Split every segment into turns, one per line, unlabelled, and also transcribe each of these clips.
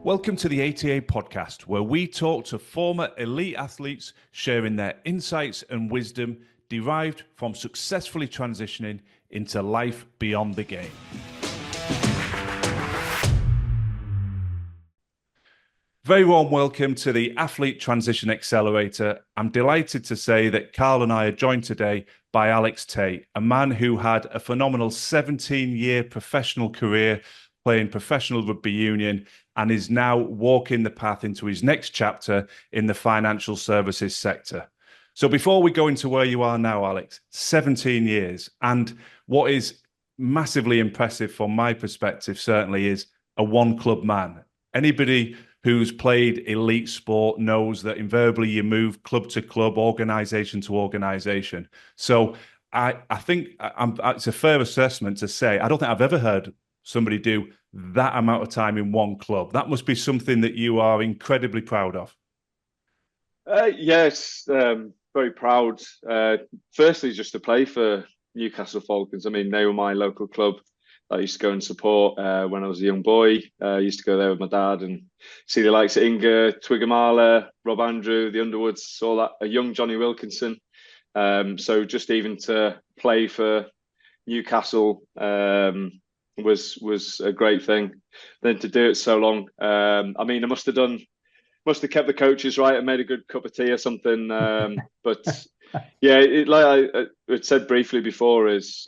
Welcome to the ATA podcast, where we talk to former elite athletes sharing their insights and wisdom derived from successfully transitioning into life beyond the game. Very warm welcome to the Athlete Transition Accelerator. I'm delighted to say that Carl and I are joined today by Alex Tait, a man who had a phenomenal 17-year professional career playing professional rugby union and is now walking the path into his next chapter in the financial services sector. So before we go into where you are now, Alex, 17 years, and what is massively impressive from my perspective certainly is a one-club man. Anybody who's played elite sport knows that invariably you move club to club, organisation to organisation. So I think it's a fair assessment to say I don't think I've ever heard somebody do that amount of time in one club. That must be something that you are incredibly proud of.
Yes, very proud. Firstly, just to play for Newcastle Falcons. I mean, they were my local club I used to go and support when I was a young boy. I used to go there with my dad and see the likes of Inga, Twigamala, Rob Andrew, the Underwoods, all that, a young Johnny Wilkinson. So just even to play for Newcastle was a great thing. Then to do it so long, I mean, I must have kept the coaches right and made a good cup of tea or something. But yeah, like I said briefly before, is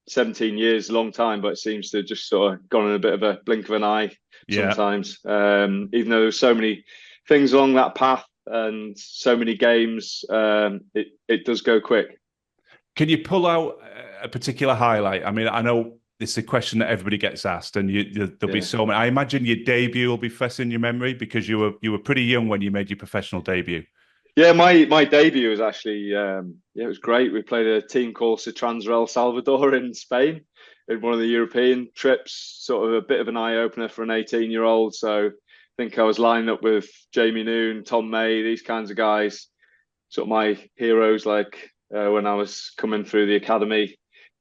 17 years, a long time, but it seems to have just sort of gone in a bit of a blink of an eye sometimes. Even though there's so many things along that path and so many games, it does go quick.
Can you pull out a particular highlight? I mean, I know this is a question that everybody gets asked, and there'll be so many. I imagine your debut will be fresh in your memory because you were pretty young when you made your professional debut.
Yeah, my debut was actually it was great. We played a team called Citransra El Salvador in Spain in one of the European trips, sort of a bit of an eye-opener for an 18-year-old. So I think I was lined up with Jamie Noon, Tom May, these kinds of guys, sort of my heroes, like when I was coming through the academy.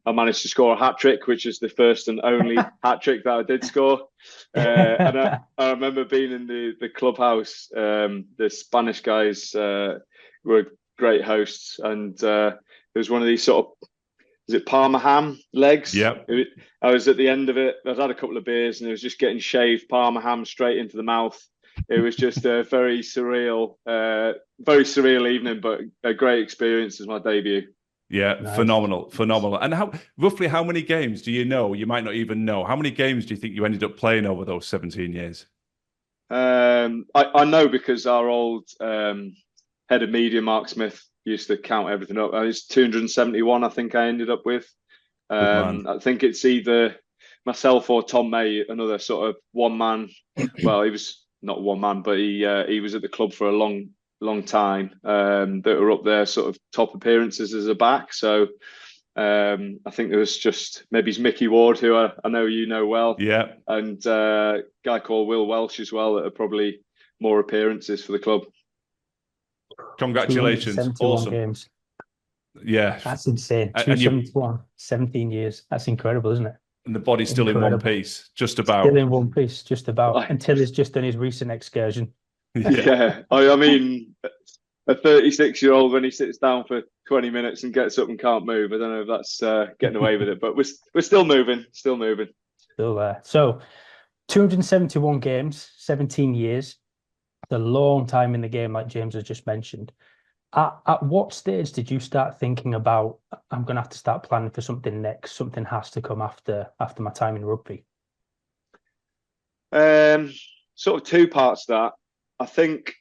I managed to score a hat-trick, which is the first and only hat-trick that I did score. And I remember being in the clubhouse. The Spanish guys were great hosts. And there was one of these sort of, is it Parma ham legs?
Yeah.
I was at the end of it. I'd had a couple of beers and it was just getting shaved Parma ham straight into the mouth. It was just a very surreal evening, but a great experience as my debut.
Yeah, nice. Phenomenal. And roughly how many games do you know? You might not even know. How many games do you think you ended up playing over those 17 years?
I know because our old head of media, Mark Smith, used to count everything up. It's 271, I think I ended up with. I think it's either myself or Tom May, another sort of one man. Well, he was not one man, but he was at the club for a long time, that were up there sort of top appearances as a back. So I think there was just maybe it's Mickey Ward, who I know you know well,
yeah,
and a guy called Will Welsh as well, that are probably more appearances for the club.
Congratulations. Awesome
games.
Yeah,
that's insane. 271, 17 years. That's incredible, isn't it?
And the body's still in one piece, just about.
Still in one piece, just about, until he's just done his recent excursion.
Yeah, I mean, a 36-year-old, when he sits down for 20 minutes and gets up and can't move, I don't know if that's getting away with it, but we're still moving. Still
there. So 271 games, 17 years. It's a long time in the game, like James has just mentioned. At what stage did you start thinking about, I'm going to have to start planning for something next? Something has to come after my time in rugby.
Sort of two parts to that. I think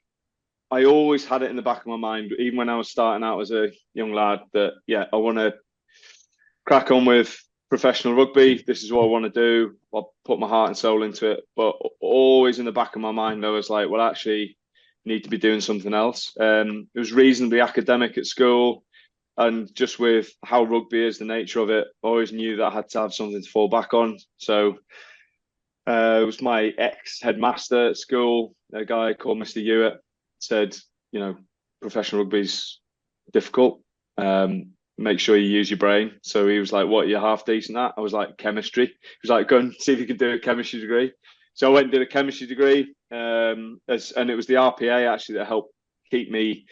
I always had it in the back of my mind, even when I was starting out as a young lad, that, yeah, I want to crack on with professional rugby. This is what I want to do. I'll put my heart and soul into it. But always in the back of my mind, I was like, well, actually, I need to be doing something else. It was reasonably academic at school. And just with how rugby is, the nature of it, I always knew that I had to have something to fall back on. So it was my ex-headmaster at school, a guy called Mr. Hewitt, said, professional rugby's difficult. Make sure you use your brain. So he was like, what, you're half decent at? I was like, chemistry. He was like, go and see if you can do a chemistry degree. So I went and did a chemistry degree, and it was the RPA actually that helped keep me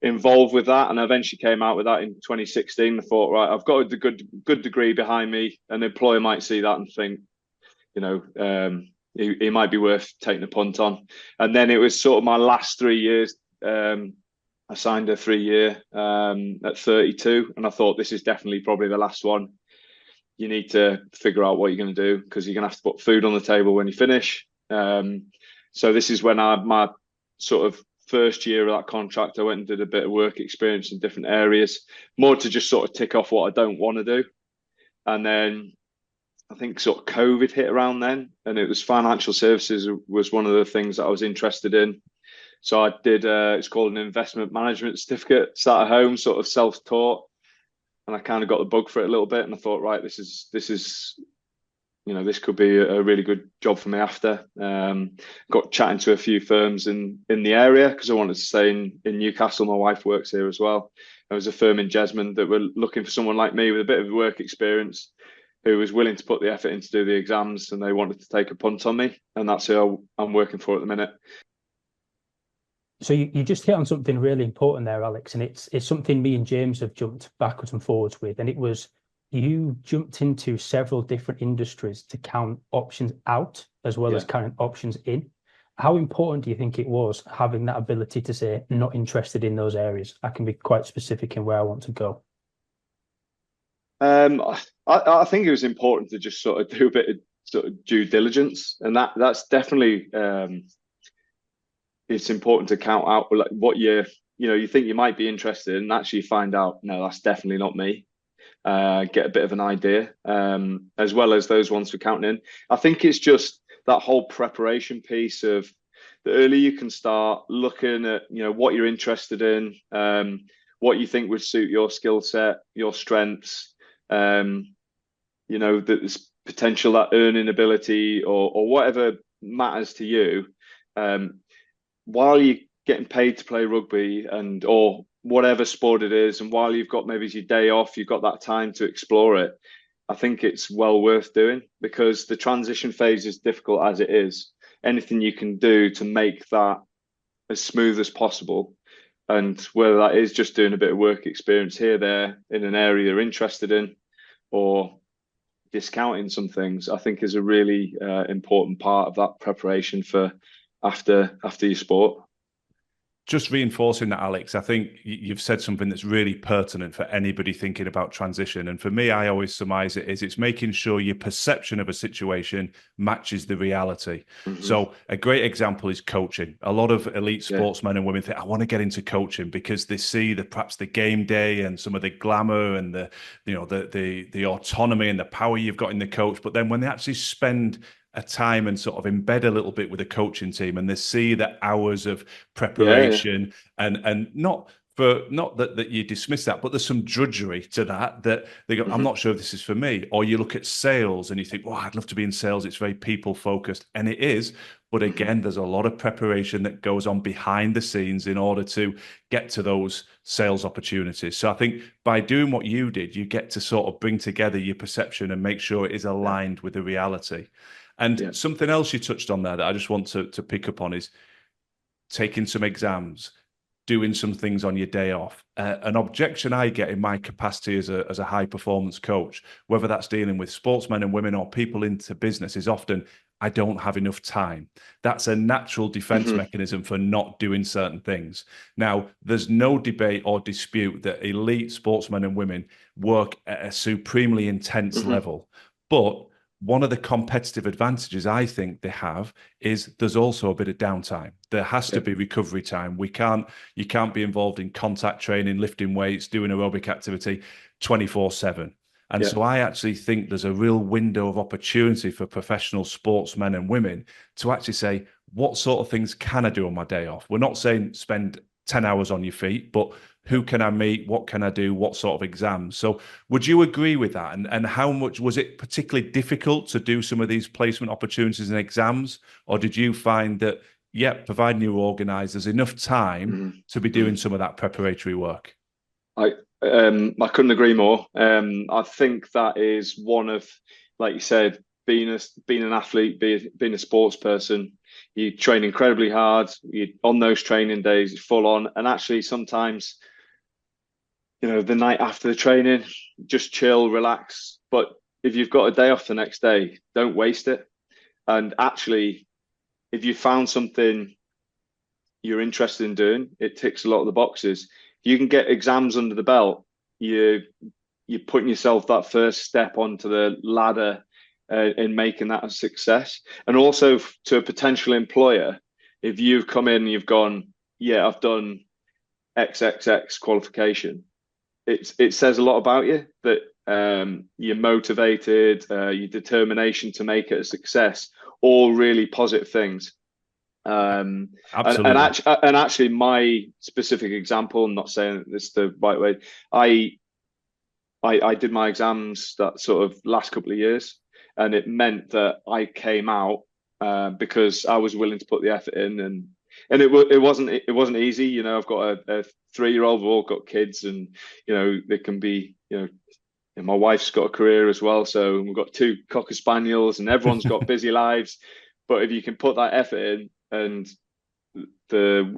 involved with that. And I eventually came out with that in 2016. I thought, right, I've got a good degree behind me. An employer might see that and think, he might be worth taking a punt on. And then it was sort of my last 3 years. I signed a 3-year at 32, and I thought this is definitely probably the last one. You need to figure out what you're going to do, because you're going to have to put food on the table when you finish. So this is when I had my sort of first year of that contract. I went and did a bit of work experience in different areas, more to just sort of tick off what I don't want to do. And then I think sort of COVID hit around then, and it was financial services was one of the things that I was interested in. So I did, it's called an investment management certificate, sat at home, sort of self-taught. And I kind of got the bug for it a little bit, and I thought, right, this is, this could be a really good job for me after. Got chatting to a few firms in the area, because I wanted to stay in Newcastle. My wife works here as well. There was a firm in Jesmond that were looking for someone like me with a bit of work experience, who was willing to put the effort in to do the exams, and they wanted to take a punt on me. And that's who I'm working for at the minute.
So you just hit on something really important there, Alex, and it's something me and James have jumped backwards and forwards with, and it was you jumped into several different industries to count options out as well as counting options in. How important do you think it was having that ability to say, not interested in those areas? I can be quite specific in where I want to go.
I think it was important to just sort of do a bit of sort of due diligence, and that's definitely it's important to count out like what you think you might be interested in, and actually find out, no, that's definitely not me. Get a bit of an idea, as well as those ones for counting in. I think it's just that whole preparation piece of the earlier you can start looking at, what you're interested in, what you think would suit your skill set, your strengths, there's potential, that earning ability or whatever matters to you. While you're getting paid to play rugby or whatever sport it is, and while you've got maybe your day off, you've got that time to explore it, I think it's well worth doing, because the transition phase is difficult as it is. Anything you can do to make that as smooth as possible, and whether that is just doing a bit of work experience here, there, in an area you're interested in, or discounting some things, I think is a really important part of that preparation for after your sport.
Just reinforcing that, Alex, I think you've said something that's really pertinent for anybody thinking about transition. And for me, I always surmise it's making sure your perception of a situation matches the reality. Mm-hmm. So a great example is coaching. A lot of elite sportsmen and women think, I want to get into coaching, because they see perhaps the game day and some of the glamour and the autonomy and the power you've got in the coach. But then when they actually spend a time and sort of embed a little bit with a coaching team, and they see the hours of preparation and not that you dismiss that, but there's some drudgery to that they go, I'm not sure if this is for me. Or you look at sales and you think, well, I'd love to be in sales. It's very people focused, and it is. But again, there's a lot of preparation that goes on behind the scenes in order to get to those sales opportunities. So I think by doing what you did, you get to sort of bring together your perception and make sure it is aligned with the reality. And something else you touched on there that I just want to pick up on is taking some exams, doing some things on your day off. An objection I get in my capacity as a high performance coach, whether that's dealing with sportsmen and women or people into business, is often, I don't have enough time. That's a natural defense mechanism for not doing certain things. Now, there's no debate or dispute that elite sportsmen and women work at a supremely intense level. But one of the competitive advantages I think they have is there's also a bit of downtime. There has to be recovery time. You can't be involved in contact training, lifting weights, doing aerobic activity 24/7. And so I actually think there's a real window of opportunity for professional sportsmen and women to actually say, what sort of things can I do on my day off? We're not saying spend 10 hours on your feet, but who can I meet? What can I do? What sort of exams? So would you agree with that? And how much was it particularly difficult to do some of these placement opportunities and exams? Or did you find that, providing you were organised, there's enough time to be doing some of that preparatory work?
I couldn't agree more. I think that is one of, like you said, being an athlete, being a sports person, you train incredibly hard. You on those training days, it's full on, and actually sometimes, the night after the training, just chill, relax. But if you've got a day off the next day, don't waste it. And actually, if you found something you're interested in doing, it ticks a lot of the boxes. You can get exams under the belt. You're putting yourself that first step onto the ladder in making that a success. And also to a potential employer, if you've come in and you've gone, yeah, I've done XXX qualification, it says a lot about you, that you're motivated, your determination to make it a success, all really positive things.
Absolutely.
And actually, my specific example, I'm not saying this the right way, I did my exams that sort of last couple of years, and it meant that I came out because I was willing to put the effort in, and it wasn't easy. I've got a 3-year-old, we've all got kids, and they can be, and my wife's got a career as well, so we've got 2 cocker spaniels, and everyone's got busy lives. But if you can put that effort in, and the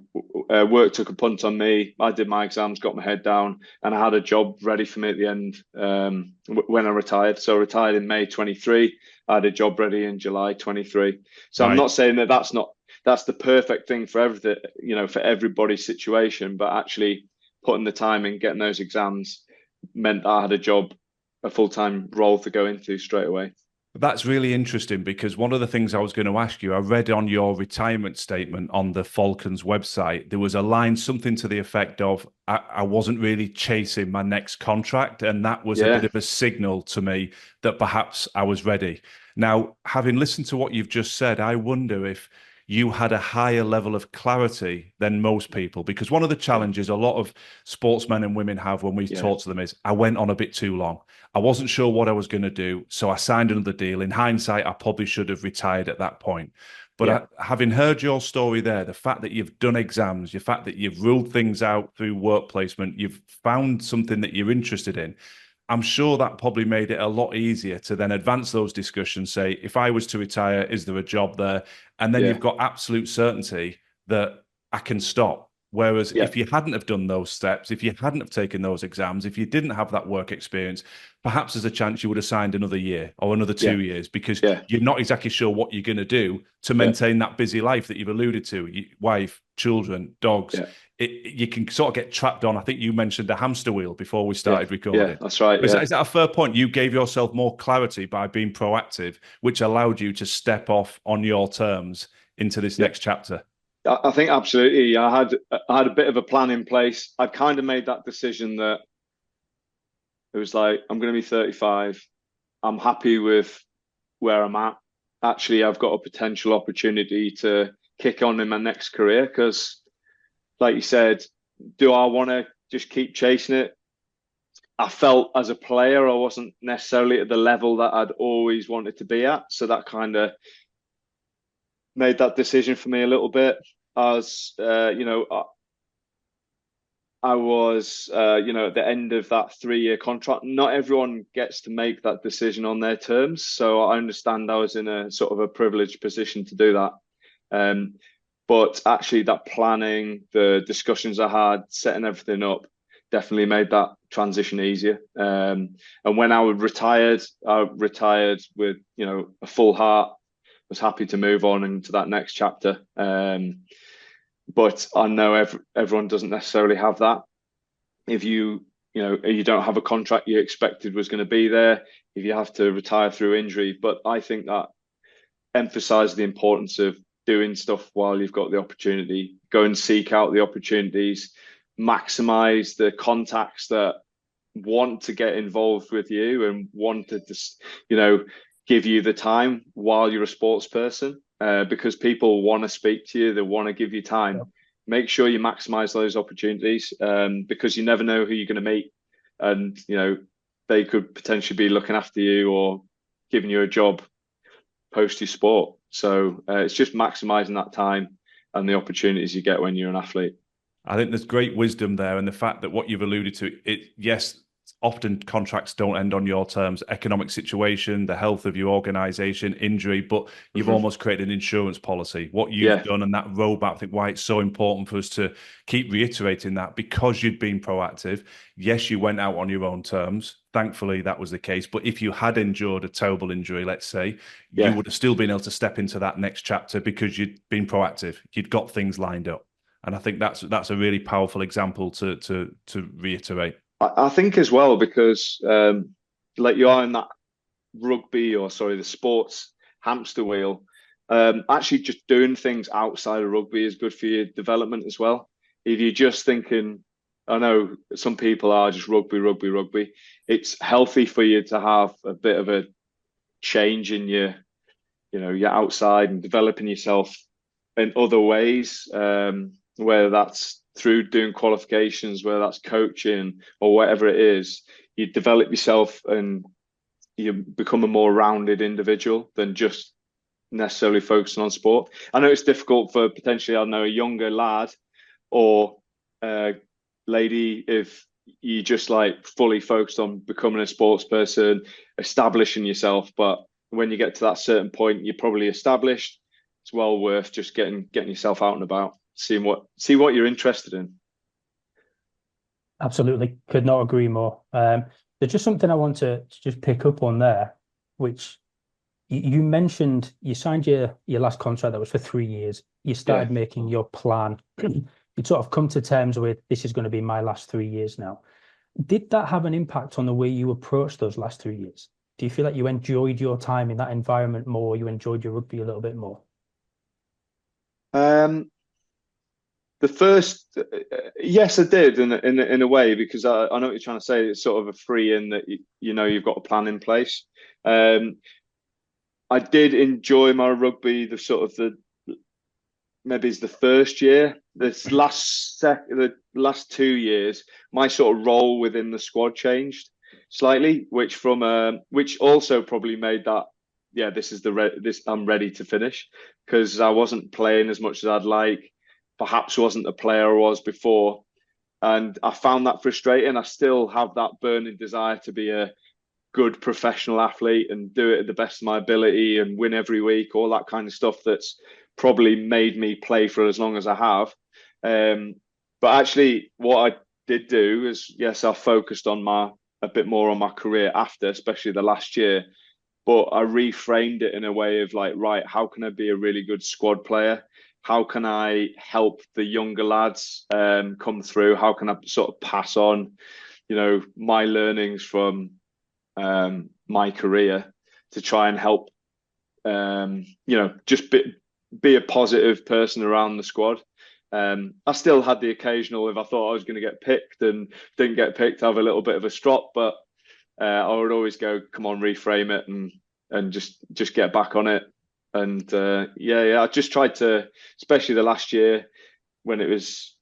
work took a punt on me, I did my exams, got my head down, and I had a job ready for me at the end when I retired. So I retired in May 23. I had a job ready in July 23. So right. I'm not saying that's the perfect thing for everything, for everybody's situation, but actually putting the time in, getting those exams meant I had a full-time role to go into straight away.
That's really interesting, because one of the things I was going to ask you, I read on your retirement statement on the Falcons website, there was a line, something to the effect of, I wasn't really chasing my next contract. And that was a bit of a signal to me that perhaps I was ready. Now, having listened to what you've just said, I wonder if you had a higher level of clarity than most people, because one of the challenges a lot of sportsmen and women have when we talk to them is, I went on a bit too long. I wasn't sure what I was going to do, so I signed another deal. In hindsight, I probably should have retired at that point. But having heard your story there, the fact that you've done exams, the fact that you've ruled things out through work placement, you've found something that you're interested in, I'm sure that probably made it a lot easier to then advance those discussions, say, if I was to retire, is there a job there? And then you've got absolute certainty that I can stop. Whereas if you hadn't have done those steps, if you hadn't have taken those exams, if you didn't have that work experience, perhaps there's a chance you would have signed another year or another 2 years, because you're not exactly sure what you're going to do to maintain that busy life that you've alluded to, wife, children, dogs. You can sort of get trapped on, I think you mentioned a hamster wheel before we started recording.
Yeah, that's right.
Is that a fair point? You gave yourself more clarity by being proactive, which allowed you to step off on your terms into this next chapter.
I think absolutely. I had a bit of a plan in place. I'd kind of made that decision that it was like, I'm going to be 35. I'm happy with where I'm at. Actually, I've got a potential opportunity to kick on in my next career, because like you said, do I want to just keep chasing it? I felt as a player, I wasn't necessarily at the level that I'd always wanted to be at. So that kind of made that decision for me a little bit. I was, I was, at the end of that 3-year contract. Not everyone gets to make that decision on their terms. So I understand I was in a sort of a privileged position to do that. But actually that planning, the discussions I had, setting everything up, definitely made that transition easier. And when I retired with, a full heart, was happy to move on into that next chapter. But I know everyone doesn't necessarily have that. If you don't have a contract you expected was going to be there, if you have to retire through injury. But I think that emphasised the importance of doing stuff while you've got the opportunity. Go and seek out the opportunities, maximise the contacts that want to get involved with you and want to just, give you the time while you're a sports person, because people want to speak to you, they want to give you time. Make sure you maximize those opportunities, because you never know who you're going to meet, and they could potentially be looking after you or giving you a job post your sport. So it's just maximizing that time and the opportunities you get when you're an athlete.
I think there's great wisdom there, and the fact that what you've alluded to, yes, often contracts don't end on your terms, economic situation, the health of your organization, injury, but you've almost created an insurance policy. What you've done and that roadmap, I think why it's so important for us to keep reiterating that, because you'd been proactive. Yes, you went out on your own terms. Thankfully, that was the case. But if you had endured a terrible injury, let's say, you would have still been able to step into that next chapter because you'd been proactive. You'd got things lined up. And I think that's a really powerful example to reiterate.
I think as well, because like you are in that the sports hamster wheel, actually just doing things outside of rugby is good for your development as well. If you're just thinking, I know some people are just rugby, rugby, rugby. It's healthy for you to have a bit of a change in your outside and developing yourself in other ways, whether that's through doing qualifications, whether that's coaching or whatever it is. You develop yourself and you become a more rounded individual than just necessarily focusing on sport. I know it's difficult for potentially, a younger lad or lady if you just like fully focused on becoming a sports person, establishing yourself. But when you get to that certain point, you're probably established. It's well worth just getting yourself out and about, see what you're interested in.
Absolutely, could not agree more. There's just something I want to just pick up on there, which you mentioned. You signed your last contract that was for 3 years. You started making your plan. You'd sort of come to terms with, this is going to be my last 3 years now. Did that have an impact on the way you approached those last 3 years? Do you feel like you enjoyed your time in that environment more? You enjoyed your rugby a little bit more?
The first, yes, I did in a way, because I know what you're trying to say. It's sort of a free in that you've got a plan in place. I did enjoy my rugby. Maybe it's the first year. The last 2 years, my sort of role within the squad changed slightly, which also probably made that. Yeah, I'm ready to finish, because I wasn't playing as much as I'd like. Perhaps wasn't the player I was before. And I found that frustrating. I still have that burning desire to be a good professional athlete and do it at the best of my ability and win every week, all that kind of stuff that's probably made me play for as long as I have. But actually, what I did do is, yes, I focused on a bit more on my career after, especially the last year. But I reframed it in a way of like, right, how can I be a really good squad player? How can I help the younger lads come through? How can I sort of pass on, my learnings from my career to try and help, just be a positive person around the squad. I still had the occasional, if I thought I was going to get picked and didn't get picked, have a little bit of a strop, but I would always go, come on, reframe it and just get back on it. And I just tried to, especially the last year when it was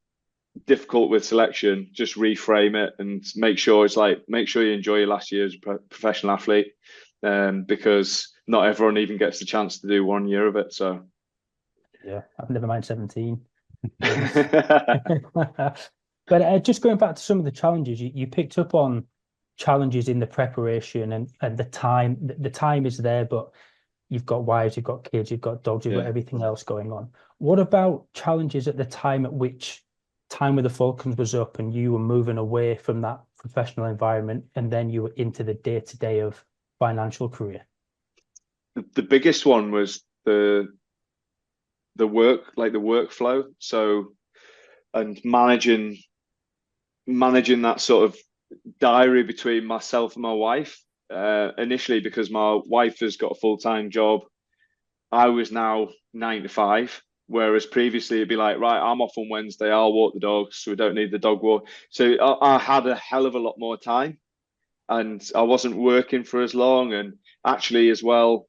difficult with selection, just reframe it and make sure you enjoy your last year as a professional athlete, because not everyone even gets the chance to do 1 year of it. So
yeah, I've never mind 17. But just going back to some of the challenges, you picked up on challenges in the preparation and the time is there, but you've got wives, you've got kids, you've got dogs, you've got everything else going on. What about challenges at the time at which time with the Falcons was up and you were moving away from that professional environment and then you were into the day-to-day of financial career?
The biggest one was the workflow. So, and managing that sort of diary between myself and my wife. Initially, because my wife has got a full-time job, I was now 9 to 5, whereas previously it'd be like, right, I'm off on Wednesday, I'll walk the dogs, so we don't need the dog walk. So I had a hell of a lot more time and I wasn't working for as long. And actually as well,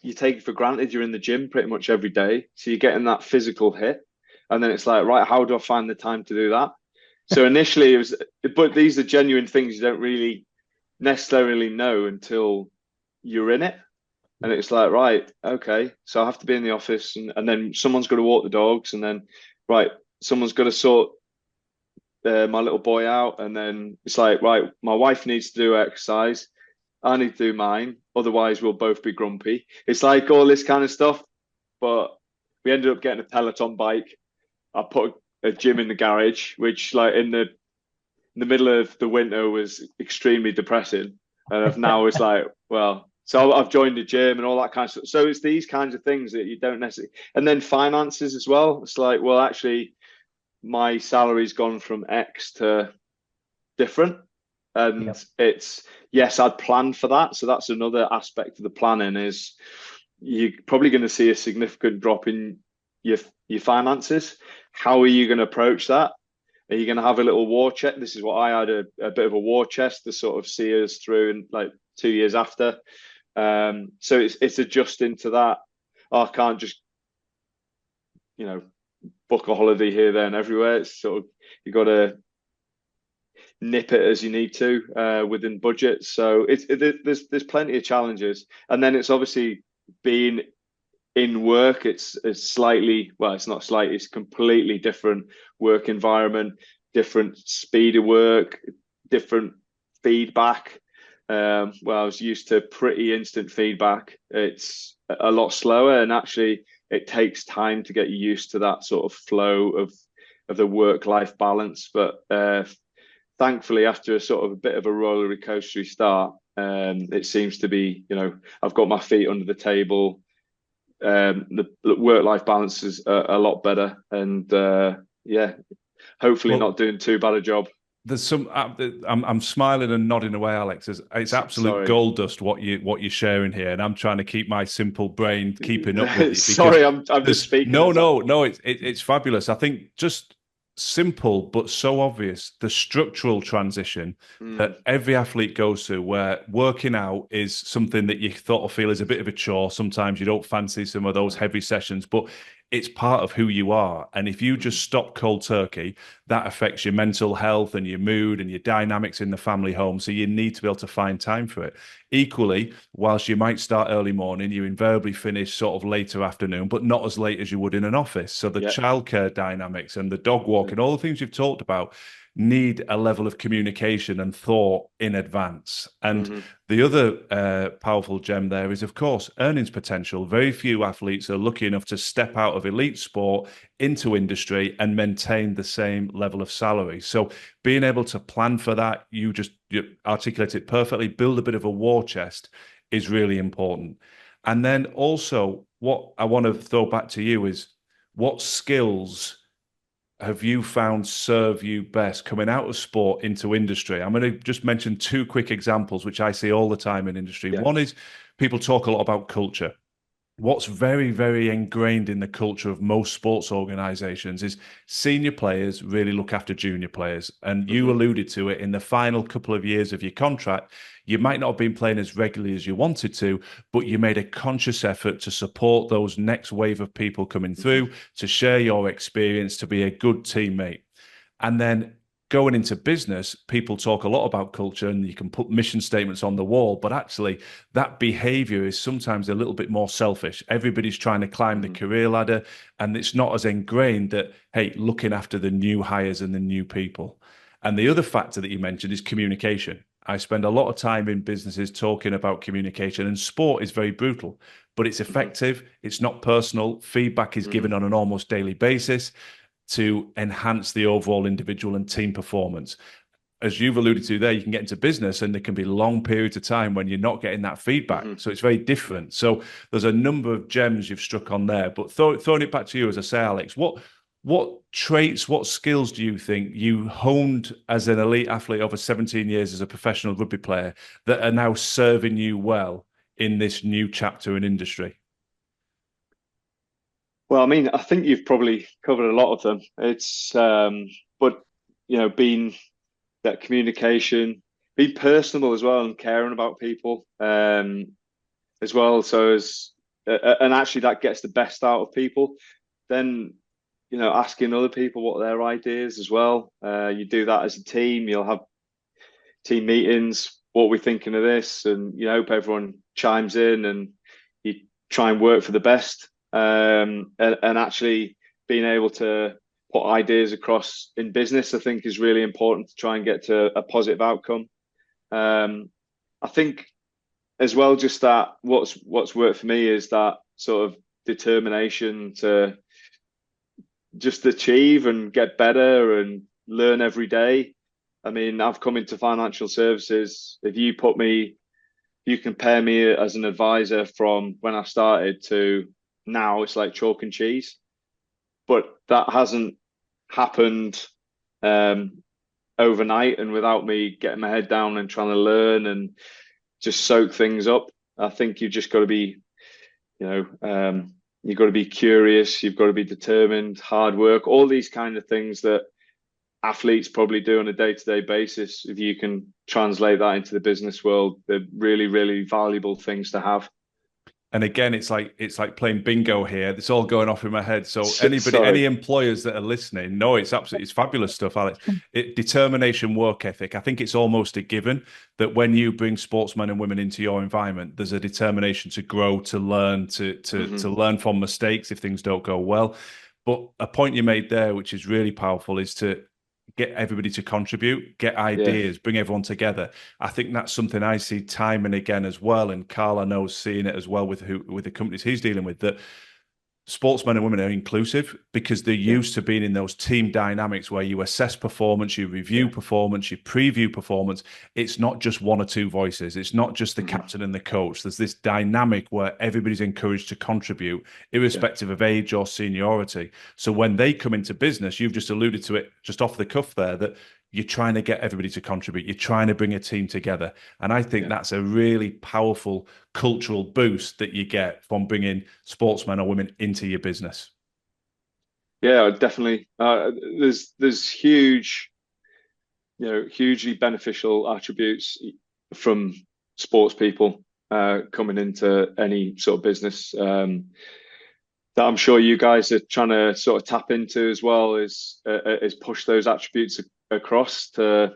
you take it for granted you're in the gym pretty much every day. So you're getting that physical hit. And then it's like, right, how do I find the time to do that? So initially it was, but these are genuine things you don't really necessarily know until you're in it. And it's like, right, okay, so I have to be in the office and then someone's got to walk the dogs and then, right, someone's got to sort my little boy out, and then it's like, right, my wife needs to do exercise, I need to do mine, otherwise we'll both be grumpy. It's like all this kind of stuff. But we ended up getting a Peloton bike. I put a gym in the garage, which like in the middle of the winter was extremely depressing. And I've now it's like, well, so I've joined the gym and all that kind of stuff. So it's these kinds of things that you don't necessarily, and then finances as well. It's like, well, actually, my salary's gone from X to different. And
Yep.
it's, yes, I'd planned for that. So that's another aspect of the planning is you're probably going to see a significant drop in your finances. How are you going to approach that? Are you going to have a little war chest? This is what I had, a bit of a war chest to sort of see us through in like 2 years after. So it's adjusting to that. I can't just, book a holiday here, there, and everywhere. It's sort of, you got to nip it as you need to within budget. So there's plenty of challenges, and then it's obviously being in work. It's slightly, well, it's not slightly, it's completely different work environment, different speed of work, different feedback. Well, I was used to pretty instant feedback. It's a lot slower, and actually it takes time to get used to that sort of flow of the work-life balance. But thankfully, after a sort of a bit of a roller coastery start, it seems to be, I've got my feet under the table. The work-life balance is a lot better, and hopefully not doing too bad a job.
There's some. I'm smiling and nodding away, Alex. It's absolute
Sorry.
gold dust what you're sharing here, and I'm trying to keep my simple brain keeping up with you.
Sorry, I'm just speaking.
No, it's fabulous. I think just simple but so obvious. The structural transition that every athlete goes through, where working out is something that you thought or feel is a bit of a chore. Sometimes you don't fancy some of those heavy sessions, but it's part of who you are. And if you just stop cold turkey, that affects your mental health and your mood and your dynamics in the family home. So you need to be able to find time for it. Equally, whilst you might start early morning, you invariably finish sort of later afternoon, but not as late as you would in an office. So the childcare dynamics and the dog walking, all the things you've talked about, need a level of communication and thought in advance. And the other powerful gem there is, of course, earnings potential. Very few athletes are lucky enough to step out of elite sport into industry and maintain the same level of salary. So being able to plan for that, you articulate it perfectly, build a bit of a war chest is really important. And then also what I want to throw back to you is, what skills have you found serve you best coming out of sport into industry? I'm going to just mention two quick examples, which I see all the time in industry. One is people talk a lot about culture. What's very, very ingrained in the culture of most sports organizations is senior players really look after junior players. And you alluded to it, in the final couple of years of your contract, you might not have been playing as regularly as you wanted to, but you made a conscious effort to support those next wave of people coming through, to share your experience, to be a good teammate. And then going into business, people talk a lot about culture and you can put mission statements on the wall, but actually that behavior is sometimes a little bit more selfish. Everybody's trying to climb the career ladder, and it's not as ingrained that, hey, looking after the new hires and the new people. And the other factor that you mentioned is communication. I spend a lot of time in businesses talking about communication, and sport is very brutal, but it's effective. It's not personal. Feedback is given on an almost daily basis to enhance the overall individual and team performance. As you've alluded to there, you can get into business and there can be long periods of time when you're not getting that feedback. So it's very different. So there's a number of gems you've struck on there. But throwing it back to you, as I say, Alex, what traits, what skills do you think you honed as an elite athlete over 17 years as a professional rugby player that are now serving you well in this new chapter in industry?
Well, I mean, I think you've probably covered a lot of them. It's, but being that communication, being personable as well, and caring about people as well. So and actually that gets the best out of people. Then, asking other people what their ideas as well. You do that as a team. You'll have team meetings. What are we thinking of this? And hope everyone chimes in, and you try and work for the best. And actually being able to put ideas across in business, I think is really important to try and get to a positive outcome. I think as well, just that what's worked for me is that sort of determination to just achieve and get better and learn every day. I mean, I've come into financial services. If you compare me as an advisor from when I started to now, it's like chalk and cheese. But that hasn't happened overnight and without me getting my head down and trying to learn and just soak things up. I think you've just got to be, you've got to be curious, you've got to be determined, hard work, all these kind of things that athletes probably do on a day-to-day basis. If you can translate that into the business world, they're really, really valuable things to have.
And again, it's like playing bingo here. It's all going off in my head. So any employers that are listening, no, it's fabulous stuff, Alex. Determination, work ethic. I think it's almost a given that when you bring sportsmen and women into your environment, there's a determination to grow, to learn, to learn from mistakes if things don't go well. But a point you made there, which is really powerful, is to get everybody to contribute, get ideas, bring everyone together. I think that's something I see time and again as well. And Carl, I know, is seeing it as well with the companies he's dealing with, that sportsmen and women are inclusive because they're used to being in those team dynamics where you assess performance, you review performance, you preview performance. It's not just one or two voices. It's not just the captain and the coach. There's this dynamic where everybody's encouraged to contribute, irrespective of age or seniority. So when they come into business, you've just alluded to it just off the cuff there, that you're trying to get everybody to contribute. You're trying to bring a team together. And I think that's a really powerful cultural boost that you get from bringing sportsmen or women into your business.
Yeah, definitely. There's huge, hugely beneficial attributes from sports people coming into any sort of business that I'm sure you guys are trying to sort of tap into as well, is push those attributes across to,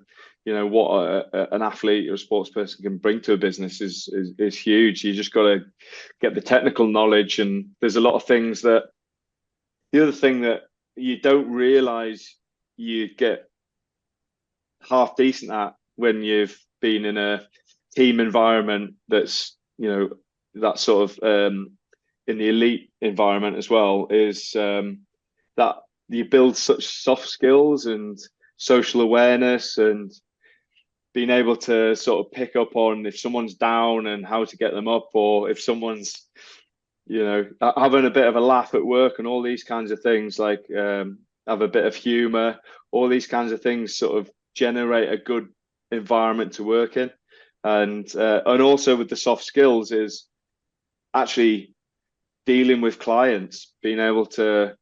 what an athlete or a sports person can bring to a business is huge. You just got to get the technical knowledge, and there's a lot of things that the other thing that you don't realize you get half decent at when you've been in a team environment that's, that sort of in the elite environment as well, is that you build such soft skills and social awareness and being able to sort of pick up on if someone's down and how to get them up, or if someone's, having a bit of a laugh at work, and all these kinds of things, like have a bit of humor, all these kinds of things sort of generate a good environment to work in. And also with the soft skills is actually dealing with clients, being able to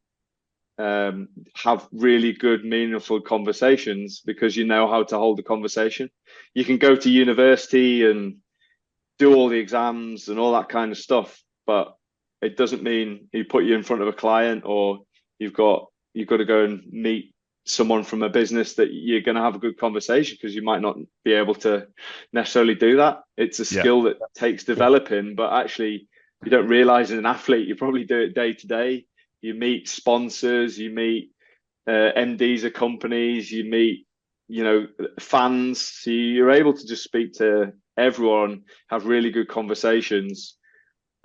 have really good, meaningful conversations because you know how to hold the conversation. You can go to university and do all the exams and all that kind of stuff, but it doesn't mean he put you in front of a client, or you've got to go and meet someone from a business that you're going to have a good conversation, because you might not be able to necessarily do that. It's a skill that takes developing, but actually you don't realize as an athlete, you probably do it day to day. You meet sponsors, you meet MDs of companies, you meet, fans. So you're able to just speak to everyone, have really good conversations.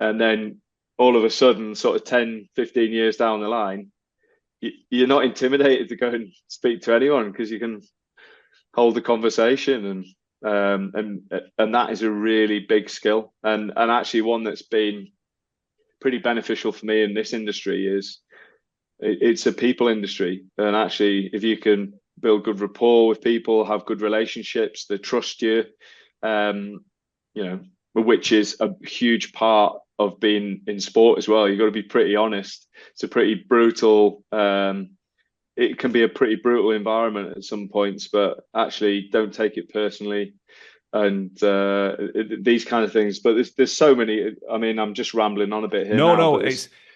And then all of a sudden, sort of 10, 15 years down the line, you're not intimidated to go and speak to anyone because you can hold the conversation. And that is a really big skill. And actually one that's been pretty beneficial for me in this industry is it's a people industry. And actually, if you can build good rapport with people, have good relationships, they trust you, which is a huge part of being in sport as well. You've got to be pretty honest. It's a pretty brutal, it can be a pretty brutal environment at some points, but actually don't take it personally. And these kind of things, but there's so many. I mean, I'm just rambling on a bit here.
No,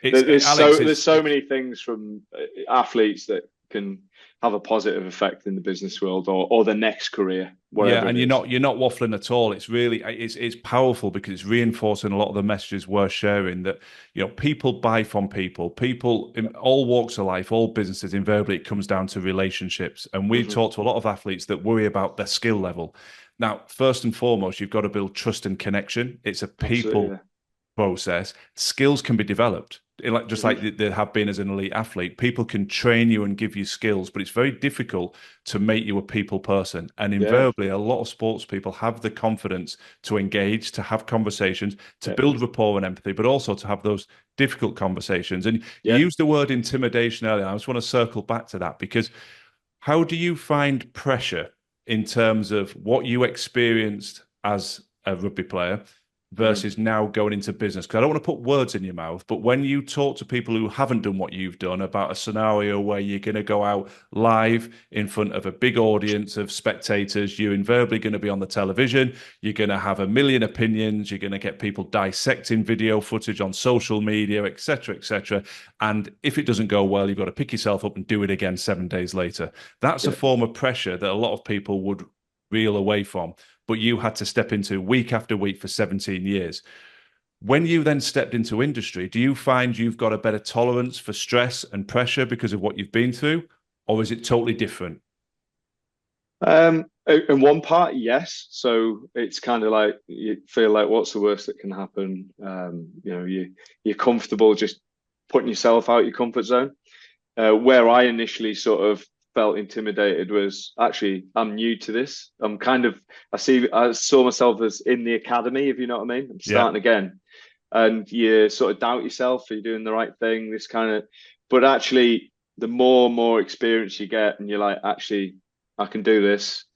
there's so many things from athletes that can have a positive effect in the business world or the next career, whatever.
Yeah, and you're not waffling at all. It's really it's powerful because it's reinforcing a lot of the messages we're sharing that, people buy from people. People in all walks of life, all businesses, invariably it comes down to relationships. And we talk to a lot of athletes that worry about their skill level. Now, first and foremost, you've got to build trust and connection. It's a people process. Skills can be developed. Like they have been as an elite athlete, people can train you and give you skills, but it's very difficult to make you a people person. And invariably, a lot of sports people have the confidence to engage, to have conversations, to build rapport and empathy, but also to have those difficult conversations. And you used the word intimidation earlier. I just want to circle back to that, because how do you find pressure in terms of what you experienced as a rugby player versus now going into business? Because I don't want to put words in your mouth, but when you talk to people who haven't done what you've done about a scenario where you're going to go out live in front of a big audience of spectators, you're invariably going to be on the television, you're going to have a million opinions, you're going to get people dissecting video footage on social media, etc., etc. And if it doesn't go well, you've got to pick yourself up and do it again 7 days later. That's a form of pressure that a lot of people would reel away from, but you had to step into week after week for 17 years. When you then stepped into industry, do you find you've got a better tolerance for stress and pressure because of what you've been through, or is it totally different?
In one part, yes. So it's kind of like you feel like, what's the worst that can happen? You're comfortable just putting yourself out your comfort zone. Where I initially sort of felt intimidated was, actually, I'm new to this. I saw myself as in the academy, if you know what I mean. I'm starting again. And you sort of doubt yourself, are you doing the right thing? But actually, the more and more experience you get, and you're like, actually, I can do this,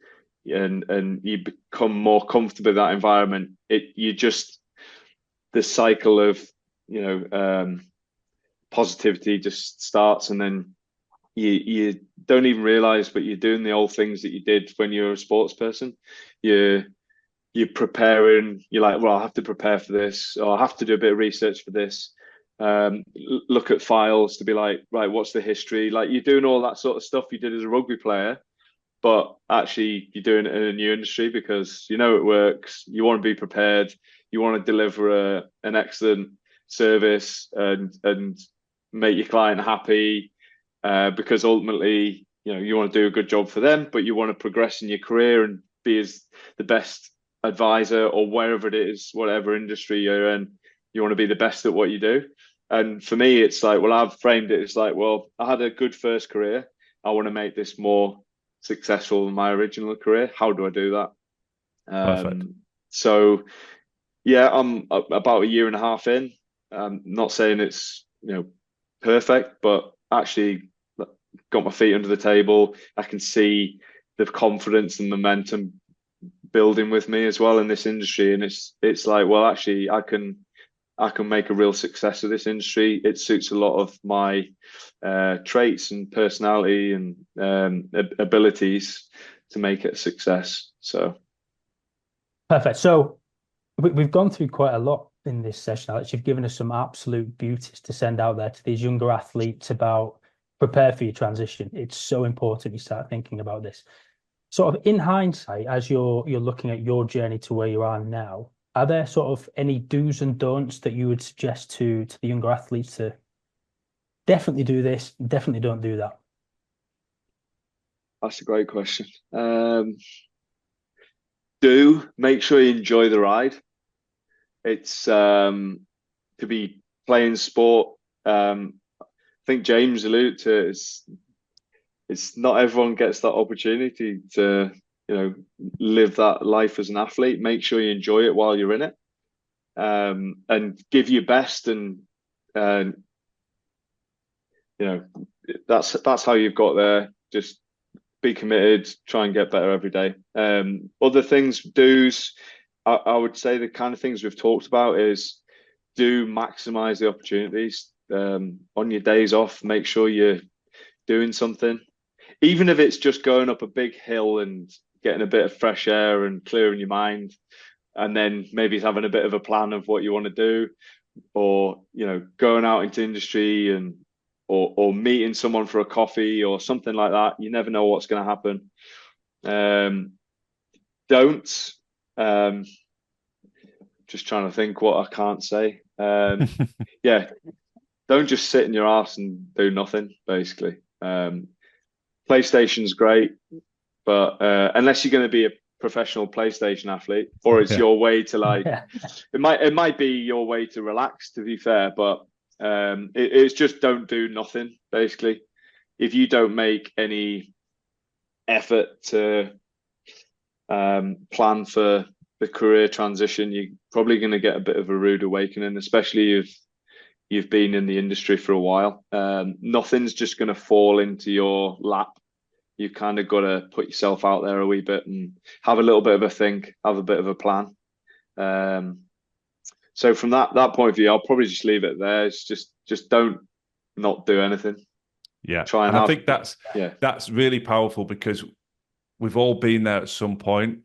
and you become more comfortable in that environment. The cycle of, positivity just starts, and then you don't even realize, but you're doing the old things that you did when you were a sports person. You're preparing. You're like, well, I have to prepare for this, or I have to do a bit of research for this. Look at files to be like, right, what's the history? Like, you're doing all that sort of stuff you did as a rugby player, but actually you're doing it in a new industry because you know it works. You want to be prepared. You want to deliver an excellent service and make your client happy. Because ultimately, you want to do a good job for them, but you want to progress in your career and be as the best advisor, or wherever it is, whatever industry you're in, you want to be the best at what you do. And for me, it's like, well, I've framed it as like, well, I had a good first career. I want to make this more successful than my original career. How do I do that?
Perfect.
So, yeah, I'm about a year and a half in. I'm not saying it's, perfect, but actually got my feet under the table. I can see the confidence and momentum building with me as well in this industry, and it's like, well, actually, I can make a real success of this industry. It suits a lot of my traits and personality and abilities to make it a success. So
perfect. So we've gone through quite a lot in this session, Alex. You've given us some absolute beauties to send out there to these younger athletes about prepare for your transition. It's so important you start thinking about this. Sort of in hindsight, as you're looking at your journey to where you are now, are there sort of any do's and don'ts that you would suggest to the younger athletes to definitely do this, definitely don't do that?
that's a great question. Do make sure you enjoy the ride. It's to be playing sport. I think James alluded to it, it's not everyone gets that opportunity to, live that life as an athlete. Make sure you enjoy it while you're in it, and give your best. And that's how you've got there. Just be committed, try and get better every day. Other things, do's, I would say the kind of things we've talked about is do maximize the opportunities. On your days off, make sure you're doing something, even if it's just going up a big hill and getting a bit of fresh air and clearing your mind, and then maybe having a bit of a plan of what you want to do, or going out into industry and or meeting someone for a coffee or something like that. You never know what's going to happen. Don't. Just trying to think what I can't say. Yeah, don't just sit in your ass and do nothing, basically. PlayStation's great, but unless you're going to be a professional PlayStation athlete, or it's your way to it might be your way to relax, to be fair, but it's just don't do nothing, basically. If you don't make any effort to plan for the career transition, you're probably going to get a bit of a rude awakening, especially if you've been in the industry for a while. Nothing's just going to fall into your lap. You've kind of got to put yourself out there a wee bit and have a little bit of a think, have a bit of a plan. So from that point of view, I'll probably just leave it there. It's just don't not do anything.
Yeah, and I think that's really powerful, because we've all been there at some point,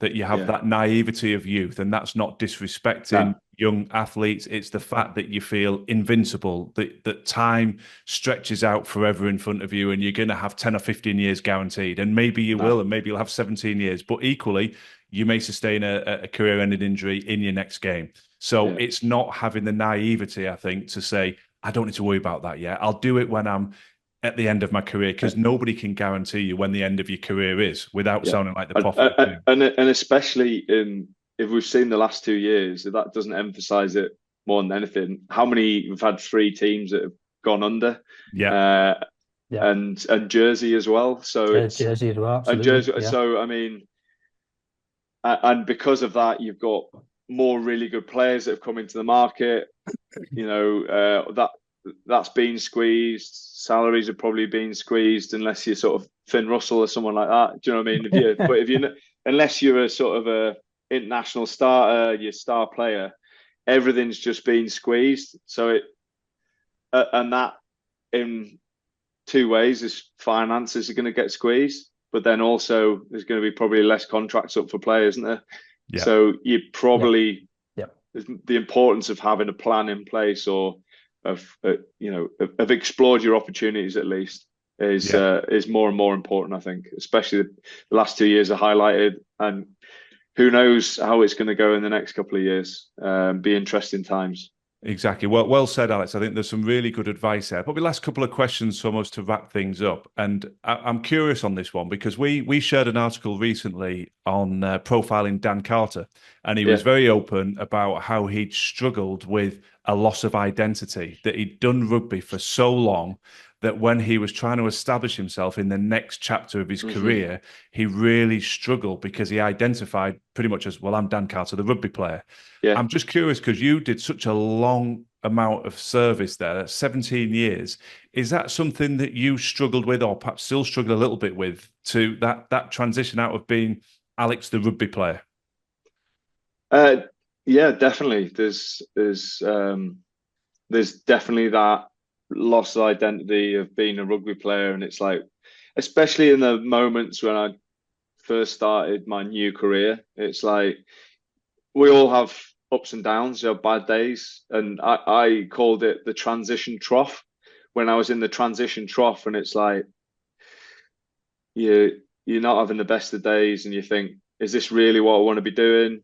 that you have that naivety of youth, and that's not disrespecting young athletes. It's the fact that you feel invincible, that time stretches out forever in front of you, and you're going to have 10 or 15 years guaranteed. And maybe you will, and maybe you'll have 17 years, but equally, you may sustain a career-ending injury in your next game. So it's not having the naivety, I think, to say, I don't need to worry about that yet. I'll do it when I'm at the end of my career, because nobody can guarantee you when the end of your career is, without sounding like the prophet.
And especially if we've seen the last 2 years, if that doesn't emphasize it more than anything, how many we've had 3 teams that have gone under, and Jersey as well. So
Jersey as well,
and Jersey. So I mean, and because of that, you've got more really good players that have come into the market. You know, that's been squeezed. Salaries have probably been squeezed, unless you're sort of Finn Russell or someone like that. Do you know what I mean? Unless you're a sort of a international starter, your star player, everything's just been squeezed. So and that in 2 ways is finances are going to get squeezed, but then also there's going to be probably less contracts up for players, isn't there? Yeah. So you probably the importance of having a plan in place, or of explored your opportunities at least, is more and more important, I think. Especially the last 2 years are highlighted, and who knows how it's going to go in the next couple of years. Be interesting times.
Exactly. Well said, Alex. I think there's some really good advice there. Probably last couple of questions from us to wrap things up. And I'm curious on this one, because we shared an article recently on profiling Dan Carter, and he was very open about how he'd struggled with a loss of identity, that he'd done rugby for so long that when he was trying to establish himself in the next chapter of his career, he really struggled, because he identified pretty much as, well, I'm Dan Carter, the rugby player. Yeah. I'm just curious, because you did such a long amount of service there, 17 years. Is that something that you struggled with, or perhaps still struggle a little bit with, to that transition out of being Alex, the rugby player?
Yeah, definitely. There's definitely that loss of identity of being a rugby player, and it's like, especially in the moments when I first started my new career, it's like we all have ups and downs, bad days, and I called it the transition trough. When I was in the transition trough, and it's like you're not having the best of days, and you think, is this really what I want to be doing?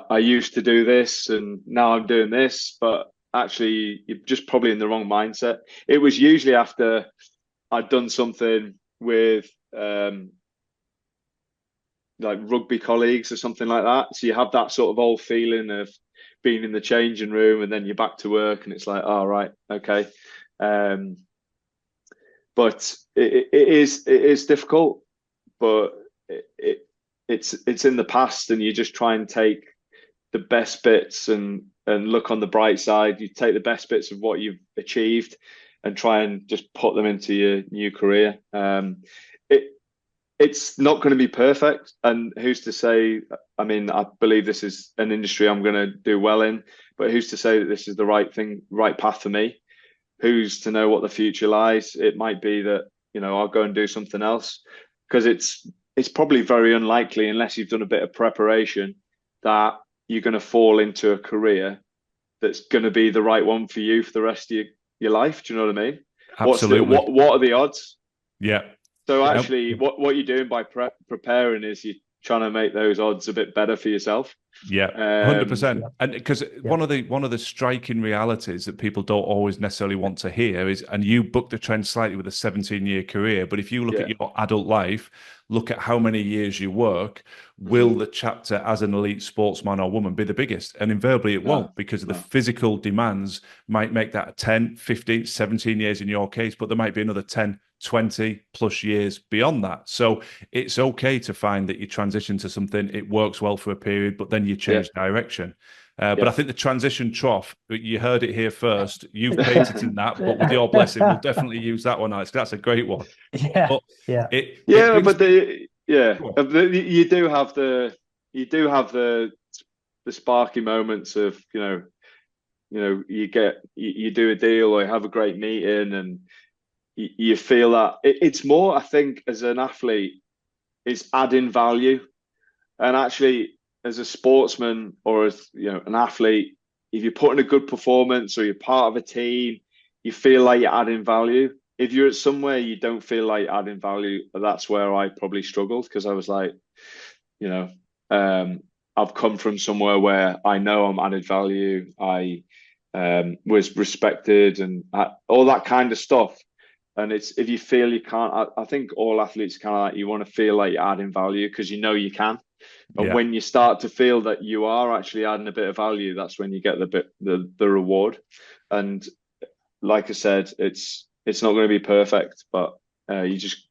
I used to do this, and now I'm doing this, but actually you're just probably in the wrong mindset. It was usually after I'd done something with like rugby colleagues or something like that. So you have that sort of old feeling of being in the changing room, and then you're back to work, and it's like, oh, right, okay. But it is difficult, but it's in the past, and you just try and take the best bits and look on the bright side. You take the best bits of what you've achieved and try and just put them into your new career. It's not going to be perfect, and who's to say? I mean, I believe this is an industry I'm going to do well in, but who's to say that this is the right path for me? Who's to know what the future lies? It might be that, I'll go and do something else, because it's probably very unlikely, unless you've done a bit of preparation, that you're going to fall into a career that's going to be the right one for you for the rest of your life. Do you know what I mean?
Absolutely.
What are the odds?
Yeah.
So
Yeah.
actually, what you're doing by preparing is you're trying to make those odds a bit better for yourself.
Yeah, 100%. And because one of the striking realities that people don't always necessarily want to hear is, and you booked the trend slightly with a 17-year career, but if you look at your adult life, look at how many years you work, will the chapter as an elite sportsman or woman be the biggest? And invariably it won't, because the physical demands might make that 10, 15, 17 years in your case, but there might be another 10, 20 plus years beyond that. So it's okay to find that you transition to something, it works well for a period, but then you change direction. But I think the transition trough, you heard it here first. You've patented that, but with your blessing, we'll definitely use that one, Alex. That's a great one.
Yeah,
but
yeah,
you do have the sparky moments of you do a deal or you have a great meeting and you feel that it's more, I think, as an athlete, it's adding value. And actually, as a sportsman or as an athlete, if you're putting a good performance or you're part of a team, you feel like you're adding value. If you're at somewhere you don't feel like adding value, that's where I probably struggled, because I was like, I've come from somewhere where I know I'm added value. I was respected and all that kind of stuff. And it's, if you feel you can't, I think all athletes kind of like, you want to feel like you're adding value because you can. And when you start to feel that you are actually adding a bit of value, that's when you get the reward. And like I said, it's not going to be perfect, but you just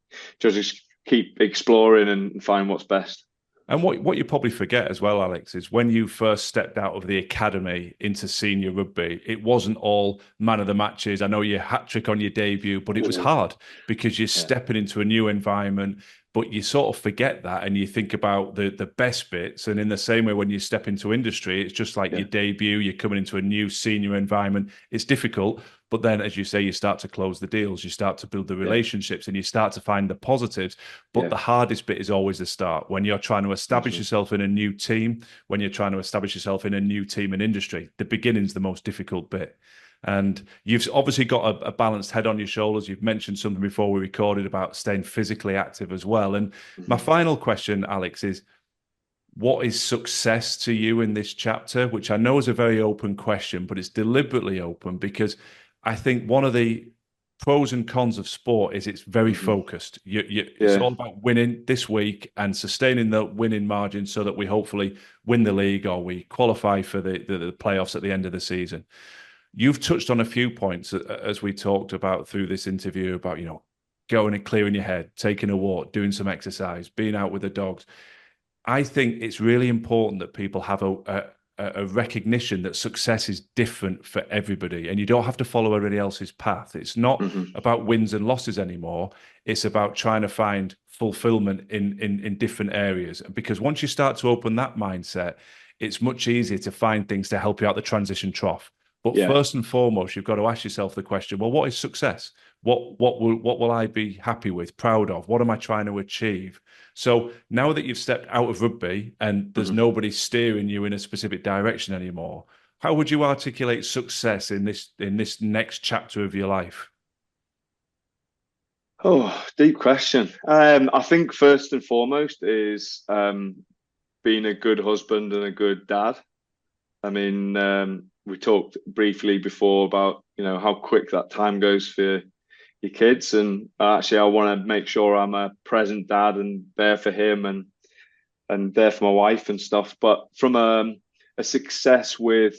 keep exploring and find what's best.
And what you probably forget as well, Alex, is when you first stepped out of the academy into senior rugby, it wasn't all man of the matches. I know you hat-trick on your debut, but it was hard because you're stepping into a new environment, but you sort of forget that and you think about the best bits. And in the same way, when you step into industry, it's just like your debut, you're coming into a new senior environment. It's difficult. But then, as you say, you start to close the deals, you start to build the relationships and you start to find the positives. But the hardest bit is always the start. When you're trying to establish yourself in a new team, when you're trying to establish yourself in a new team and industry, the beginning's the most difficult bit. And you've obviously got a balanced head on your shoulders. You've mentioned something before we recorded about staying physically active as well. And my final question, Alex, is what is success to you in this chapter? Which I know is a very open question, but it's deliberately open because I think one of the pros and cons of sport is it's very focused. It's all about winning this week and sustaining the winning margin so that we hopefully win the league or we qualify for the playoffs at the end of the season. You've touched on a few points as we talked about through this interview about, going and clearing your head, taking a walk, doing some exercise, being out with the dogs. I think it's really important that people have a recognition that success is different for everybody and you don't have to follow everybody else's path. It's not about wins and losses anymore. It's about trying to find fulfillment in different areas. Because once you start to open that mindset, it's much easier to find things to help you out the transition trough. But first and foremost, you've got to ask yourself the question, well, what is success? What will I be happy with, proud of? What am I trying to achieve? So now that you've stepped out of rugby and there's nobody steering you in a specific direction anymore, how would you articulate success in this next chapter of your life?
Oh, deep question. I think first and foremost is being a good husband and a good dad. I mean, we talked briefly before about, how quick that time goes for your kids. And actually, I want to make sure I'm a present dad and there for him and there for my wife and stuff. But from a success with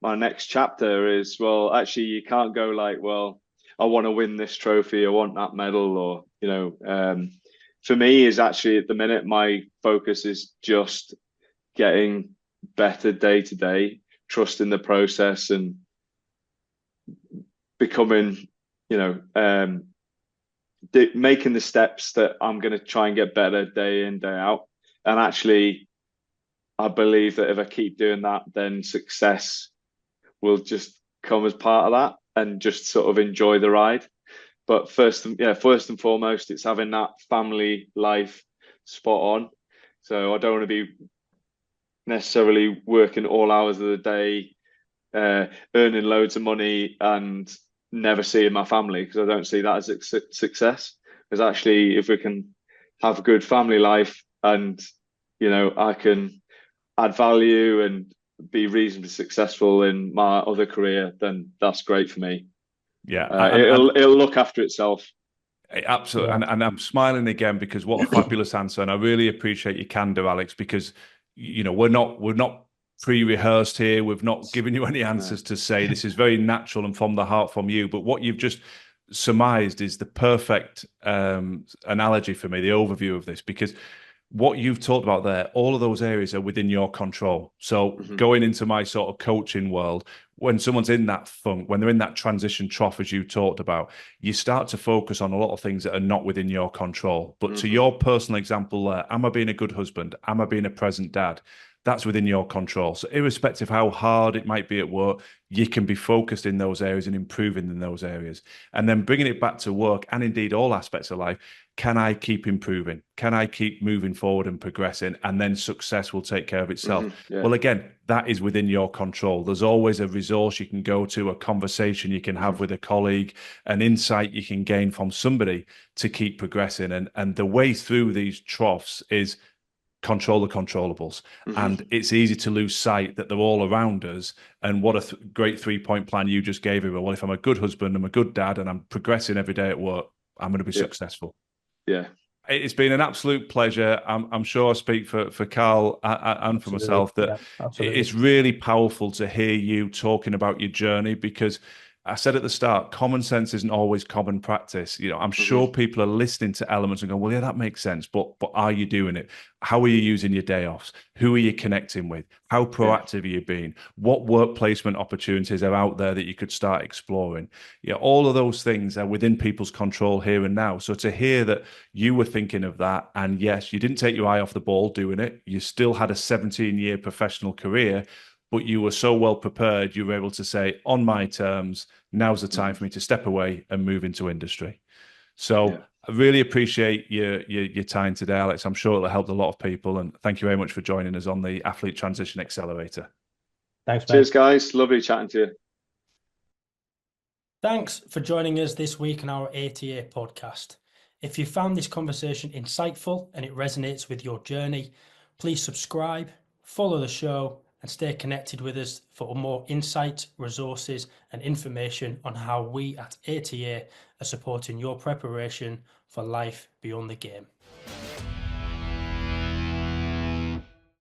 my next chapter is, well, actually, you can't go like, well, I want to win this trophy, I want that medal, or, for me is actually at the minute, my focus is just getting better day to day, trusting the process and becoming, making the steps that I'm going to try and get better day in, day out. And actually, I believe that if I keep doing that, then success will just come as part of that and just sort of enjoy the ride. But first and foremost, it's having that family life spot on. So I don't want to be necessarily working all hours of the day, earning loads of money and never see in my family, because I don't see that as a success. Because actually, if we can have a good family life and, I can add value and be reasonably successful in my other career, then that's great for me.
Yeah,
It'll look after itself.
Absolutely. And I'm smiling again because what a fabulous answer. And I really appreciate your candor, Alex, because, we're not pre-rehearsed here. We've not given you any answers to say. This is very natural and from the heart from you. But what you've just surmised is the perfect analogy for me, the overview of this, because what you've talked about there, all of those areas are within your control. So going into my sort of coaching world, when someone's in that funk, when they're in that transition trough, as you talked about, you start to focus on a lot of things that are not within your control. But to your personal example there, am I being a good husband? Am I being a present dad? That's within your control. So irrespective of how hard it might be at work, you can be focused in those areas and improving in those areas. And then bringing it back to work and indeed all aspects of life, can I keep improving? Can I keep moving forward and progressing? And then success will take care of itself. Well, again, that is within your control. There's always a resource you can go to, a conversation you can have with a colleague, an insight you can gain from somebody to keep progressing. And the way through these troughs is control the controllables. And it's easy to lose sight that they're all around us. And what a great 3-point plan you just gave me. Well, if I'm a good husband, I'm a good dad, and I'm progressing every day at work, I'm going to be successful.
Yeah.
It's been an absolute pleasure. I'm sure I speak for Carl and for myself that it's really powerful to hear you talking about your journey, because I said at the start, common sense isn't always common practice. I'm sure people are listening to elements and going, well, yeah, that makes sense. But are you doing it? How are you using your day offs? Who are you connecting with? How proactive are you being? What work placement opportunities are out there that you could start exploring? All of those things are within people's control here and now. So to hear that you were thinking of that, and yes, you didn't take your eye off the ball doing it. You still had a 17-year professional career, but you were so well prepared, you were able to say, on my terms, now's the time for me to step away and move into industry. So I really appreciate your time today, Alex. I'm sure it'll help a lot of people. And thank you very much for joining us on the Athlete Transition Accelerator.
Thanks, man.
Cheers, guys. Lovely chatting to you.
Thanks for joining us this week on our ATA podcast. If you found this conversation insightful and it resonates with your journey, please subscribe, follow the show, and stay connected with us for more insights, resources, and information on how we at ATA are supporting your preparation for life beyond the game.